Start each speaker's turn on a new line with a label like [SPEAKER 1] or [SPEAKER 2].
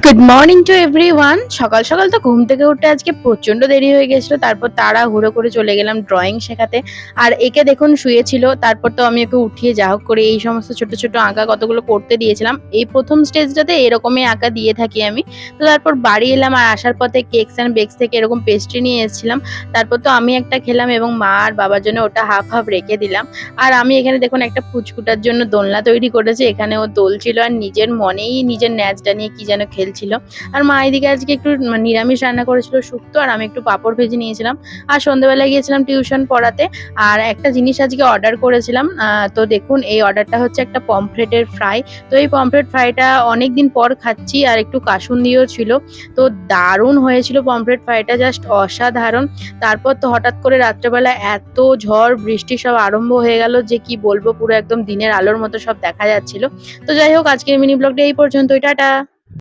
[SPEAKER 1] Good morning to everyone. সকাল সকাল তো ঘুম থেকে উঠতে আজকে প্রচন্ড দেরি হয়ে গেছিল। তারপর তাড়াহুড়ো করে চলে গেলাম ড্রয়িং শেখাতে। আর একে দেখুন শুয়েছিল, তারপর তো আমি ওকে উঠিয়ে যা হোক করে এই সমস্ত ছোট ছোট আঁকা কতগুলো করতে দিয়েছিলাম। এই প্রথম স্টেজটাতে এরকমই আঁকা দিয়ে থাকি আমি। তো তারপর বাড়ি এলাম, আর আসার পথে কেকস অ্যান্ড বেকস থেকে এরকম পেস্ট্রি নিয়ে এসেছিলাম। তারপর তো আমি একটা খেলাম এবং মা আর বাবার জন্য ওটা হাফ হাফ রেখে দিলাম। আর আমি এখানে দেখুন একটা পুচকুটার জন্য দোলনা তৈরি করেছি। এখানে ও দোলছিল আর নিজের মনেই নিজের ন্যাচটা নিয়ে কি যেন খেলছিল। আর মা এদিকে আজকে একটু নিরামিষ রান্না করেছিল, শুক্তো, আর আমি একটু পাঁপড় ভেজে নিয়েছিলাম। আর সন্ধ্যাবেলায় গিয়েছিলাম টিউশন পড়াতে। আর একটা জিনিস আজকে অর্ডার করেছিলাম। তো দেখুন এই অর্ডারটা হচ্ছে একটা পমফ্রেটের ফ্রাই। তো এই পমফ্রেট ফ্রাইটা অনেকদিন পর খাচ্ছি, আর একটু কাসুন্দিও ছিল। তো দারুণ হয়েছিল পমফ্রেট ফ্রাইটা, জাস্ট অসাধারণ। তারপর তো হঠাৎ করে রাত্রেবেলা এত ঝড় বৃষ্টি সব আরম্ভ হয়ে গেল যে কি বলবো, পুরো একদম দিনের আলোর মতো সব দেখা যাচ্ছিল। তো যাই হোক, আজকের মিনি ব্লগটা এই পর্যন্তই। টাটা।